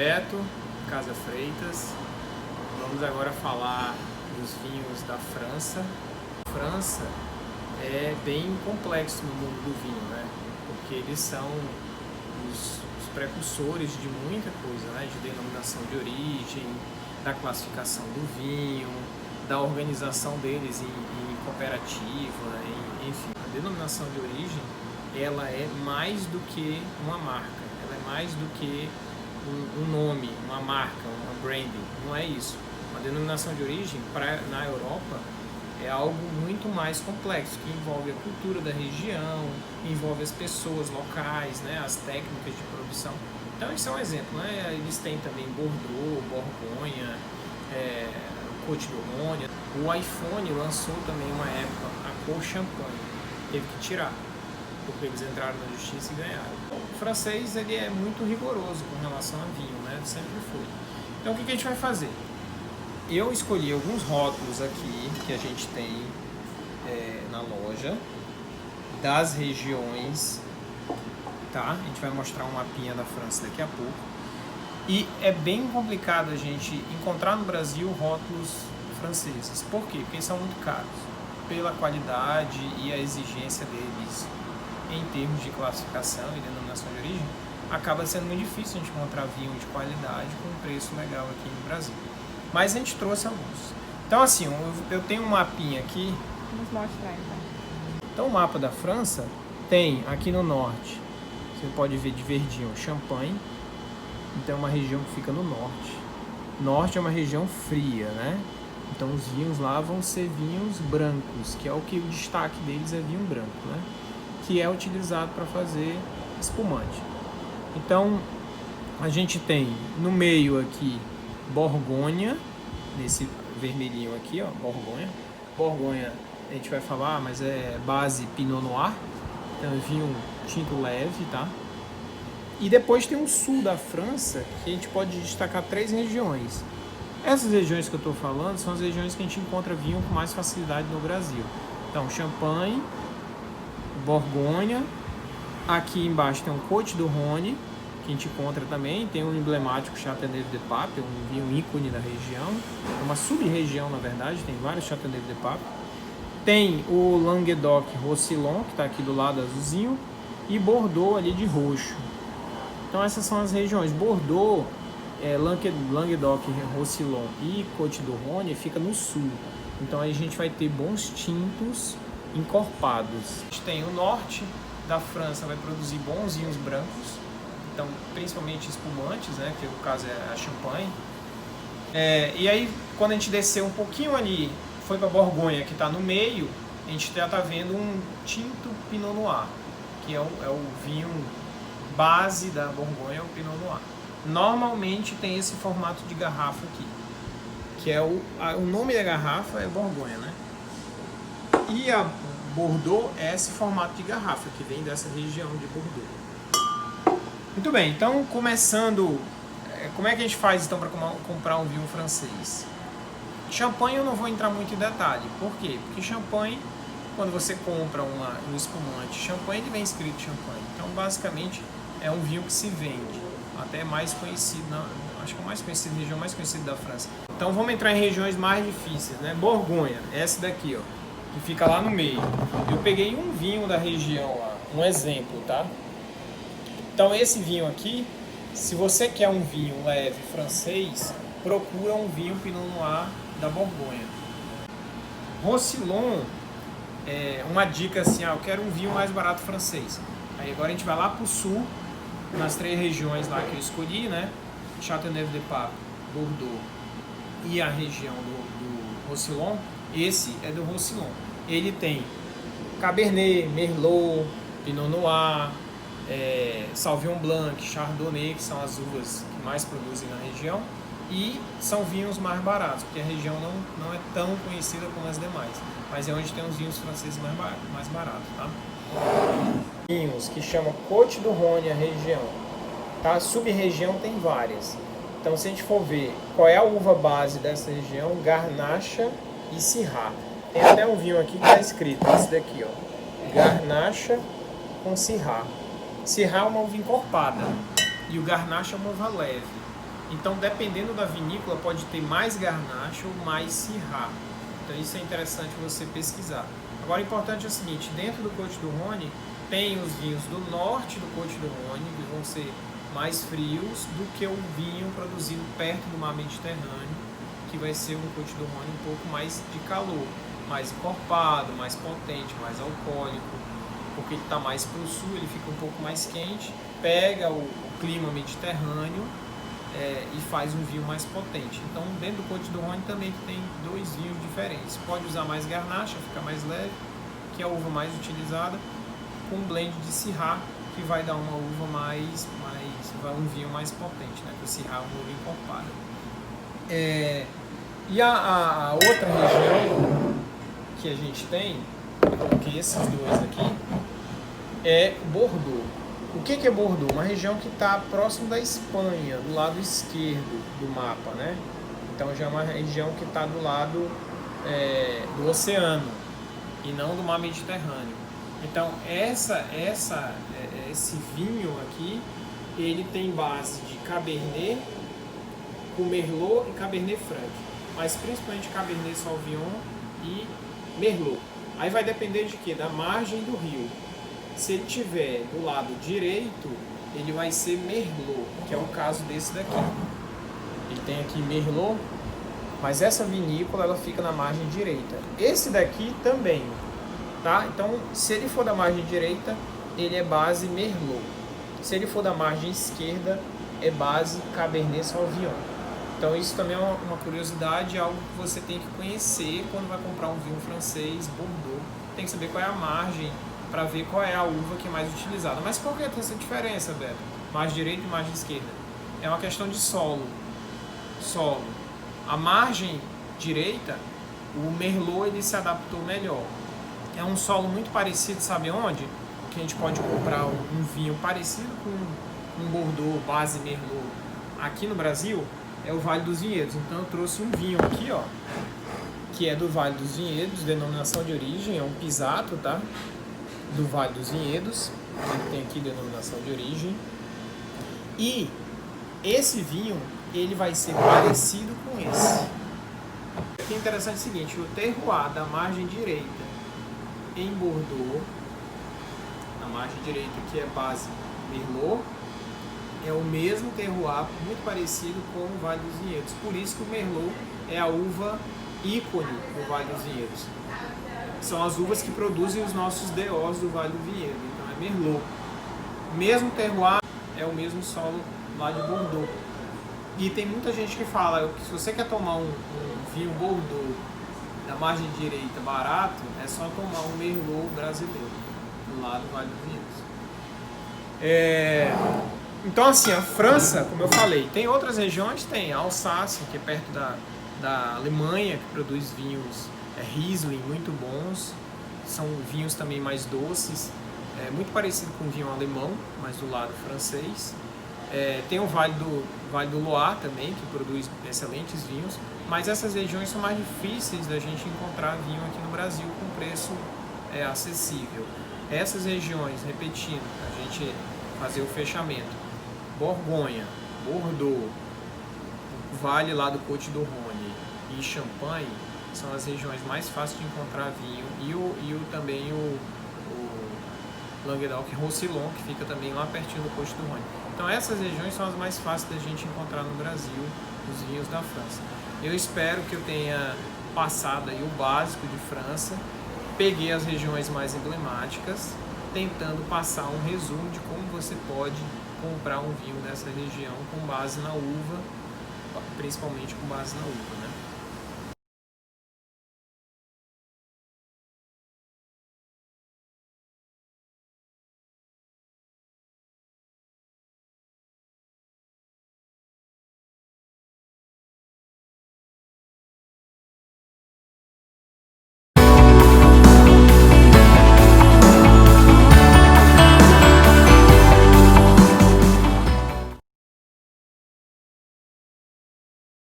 Beto, Casa Freitas. Vamos agora falar dos vinhos da França. A França é bem complexo no mundo do vinho, né? Porque eles são os precursores de muita coisa, né? De denominação de origem, da classificação do vinho, da organização deles em cooperativa, enfim. A denominação de origem, ela é mais do que uma marca, ela é mais do que um nome, uma marca, uma branding, não é isso. Uma denominação de origem na Europa é algo muito mais complexo, que envolve a cultura da região, envolve as pessoas locais, né, as técnicas de produção. Então, isso é um exemplo, né? Eles têm também Bordeaux, Borgonha, Côte du Rhône. O iPhone lançou também uma época a cor champanhe, teve que tirar, porque eles entraram na justiça e ganharam. O francês, ele é muito rigoroso com relação a vinho, né? Sempre foi. Então, o que a gente vai fazer? Eu escolhi alguns rótulos aqui que a gente tem na loja das regiões, tá? A gente vai mostrar um mapinha da França daqui a pouco. E é bem complicado a gente encontrar no Brasil rótulos franceses. Por quê? Porque eles são muito caros, pela qualidade e a exigência deles em termos de classificação e denominação de origem. Acaba sendo muito difícil a gente encontrar vinho de qualidade com um preço legal aqui no Brasil. Mas a gente trouxe alguns. Então, assim, eu tenho um mapinha aqui. Vamos mostrar, então. Então, o mapa da França tem aqui no norte, você pode ver de verdinho, Champagne. Então, é uma região que fica no norte. Norte é uma região fria, né? Então, os vinhos lá vão ser vinhos brancos, que é o que o destaque deles é vinho branco, né? Que é utilizado para fazer espumante. Então, a gente tem no meio aqui Borgonha, nesse vermelhinho aqui, ó, Borgonha. Borgonha, a gente vai falar, mas é base Pinot Noir, então é vinho tinto leve, tá? E depois tem o sul da França, que a gente pode destacar 3 regiões. Essas regiões que eu estou falando são as regiões que a gente encontra vinho com mais facilidade no Brasil. Então, Champagne, Borgonha, aqui embaixo tem o Côte du Rhône, que a gente encontra também, tem um emblemático Châteauneuf-du-Pape, um vinho ícone da região, é uma sub-região na verdade, tem vários Châteauneuf-du-Pape. Tem o Languedoc-Roussillon, que está aqui do lado azulzinho, e Bordeaux ali de roxo. Então essas são as regiões. Bordeaux, Languedoc-Roussillon e Côte du Rhône fica no sul. Então aí a gente vai ter bons tintos encorpados. A gente tem o norte da França, vai produzir bons vinhos brancos, então principalmente espumantes, né, que no caso é a Champagne. E aí quando a gente descer um pouquinho ali, foi para Borgonha, que está no meio, a gente já está vendo um tinto Pinot Noir, que é o vinho base da Borgonha, é o Pinot Noir. Normalmente tem esse formato de garrafa aqui, que é o nome da garrafa é Borgonha, né? E a Bordeaux é esse formato de garrafa que vem dessa região de Bordeaux. Muito bem, então começando, como é que a gente faz então para comprar um vinho francês? Champagne eu não vou entrar muito em detalhe, por quê? Porque Champagne, quando você compra um espumante Champagne, ele vem escrito Champagne, então basicamente é um vinho que se vende, até mais conhecido, acho que é o mais conhecido, a região mais conhecida da França. Então vamos entrar em regiões mais difíceis, né? Borgonha, essa daqui, ó, que fica lá no meio. Eu peguei um vinho da região lá, um exemplo, tá? Então esse vinho aqui, se você quer um vinho leve francês, procura um vinho Pinot Noir da Borgonha. Roussillon, uma dica assim, eu quero um vinho mais barato francês. Aí agora a gente vai lá pro sul, nas 3 regiões lá que eu escolhi, né? Châteauneuf-du-Pape, Bordeaux e a região do Roussillon. Esse é do Roussillon. Ele tem Cabernet, Merlot, Pinot Noir, Sauvignon Blanc, Chardonnay, que são as uvas que mais produzem na região, e são vinhos mais baratos, porque a região não é tão conhecida como as demais, mas é onde tem os vinhos franceses mais baratos, tá? Vinhos que chama Côte du Rhône a região, tá? A sub-região tem várias, então se a gente for ver qual é a uva base dessa região, Garnacha e Syrah. Tem até um vinho aqui que está escrito, esse daqui, ó, Garnacha com Syrah. Syrah é uma uva encorpada e o Garnacha é uma uva leve. Então, dependendo da vinícola, pode ter mais Garnacha ou mais Syrah. Então, isso é interessante você pesquisar. Agora, o importante é o seguinte, dentro do Côte du Rhône, tem os vinhos do norte do Côte du Rhône, que vão ser mais frios do que o vinho produzido perto do mar Mediterrâneo, que vai ser um Côte du Rhône um pouco mais de calor, mais encorpado, mais potente, mais alcoólico, porque ele está mais para o sul, ele fica um pouco mais quente, pega o clima mediterrâneo e faz um vinho mais potente. Então, dentro do Côte du Rhône também tem dois vinhos diferentes. Pode usar mais Garnacha, fica mais leve, que é a uva mais utilizada, com um blend de Syrah, que vai dar uma uva um vinho mais potente, né? Porque o Syrah é uma uva encorpada. E a outra região que a gente tem, eu coloquei esses dois aqui, é Bordeaux. O que é Bordeaux? Uma região que está próximo da Espanha, do lado esquerdo do mapa, né? Então já é uma região que está do lado do oceano e não do mar Mediterrâneo. Então esse vinho aqui, ele tem base de Cabernet com Merlot e Cabernet Franc, mas principalmente Cabernet Sauvignon e Merlot. Aí vai depender de quê? Da margem do rio. Se ele tiver do lado direito, ele vai ser Merlot, que é o caso desse daqui. Ele tem aqui Merlot, mas essa vinícola ela fica na margem direita. Esse daqui também, tá? Então, se ele for da margem direita, ele é base Merlot. Se ele for da margem esquerda, é base Cabernet Sauvignon. Então, isso também é uma curiosidade, algo que você tem que conhecer quando vai comprar um vinho francês, Bordeaux. Tem que saber qual é a margem para ver qual é a uva que é mais utilizada. Mas por que tem essa diferença, Beto? Margem direita e margem esquerda? É uma questão de solo. A margem direita, o Merlot ele se adaptou melhor. É um solo muito parecido, sabe onde? Que a gente pode comprar um vinho parecido com um Bordeaux base Merlot aqui no Brasil, é o Vale dos Vinhedos. Então eu trouxe um vinho aqui, ó, que é do Vale dos Vinhedos, denominação de origem, é um Pisato, tá? Do Vale dos Vinhedos, ele tem aqui denominação de origem. E esse vinho, ele vai ser parecido com esse. O que é interessante é o seguinte, o terroir da margem direita em Bordeaux, na margem direita que é base Merlot, é o mesmo terroir, muito parecido com o Vale dos Vinhedos. Por isso que o Merlot é a uva ícone do Vale dos Vinhedos. São as uvas que produzem os nossos DOs do Vale do Vinhedo. Então é Merlot. Mesmo terroir, é o mesmo solo lá de Bordeaux. E tem muita gente que fala que se você quer tomar um vinho Bordeaux da margem direita barato, é só tomar um Merlot brasileiro, do lado do Vale do Vinhedos. Então assim, a França, como eu falei, tem outras regiões, tem a Alsácia, que é perto da Alemanha, que produz vinhos Riesling muito bons, são vinhos também mais doces, muito parecido com o vinho alemão, mas do lado francês. Tem o Vale do Loire também, que produz excelentes vinhos, mas essas regiões são mais difíceis da gente encontrar vinho aqui no Brasil com preço acessível. Essas regiões, repetindo, a gente fazer o fechamento: Borgonha, Bordeaux, o Vale lá do Côte du Rhône e Champagne são as regiões mais fáceis de encontrar vinho, e também o Languedoc-Roussillon, que fica também lá pertinho do Côte du Rhône. Então essas regiões são as mais fáceis da gente encontrar no Brasil, os vinhos da França. Eu espero que eu tenha passado aí o básico de França, peguei as regiões mais emblemáticas, tentando passar um resumo de como você pode comprar um vinho dessa região com base na uva, principalmente com base na uva, né?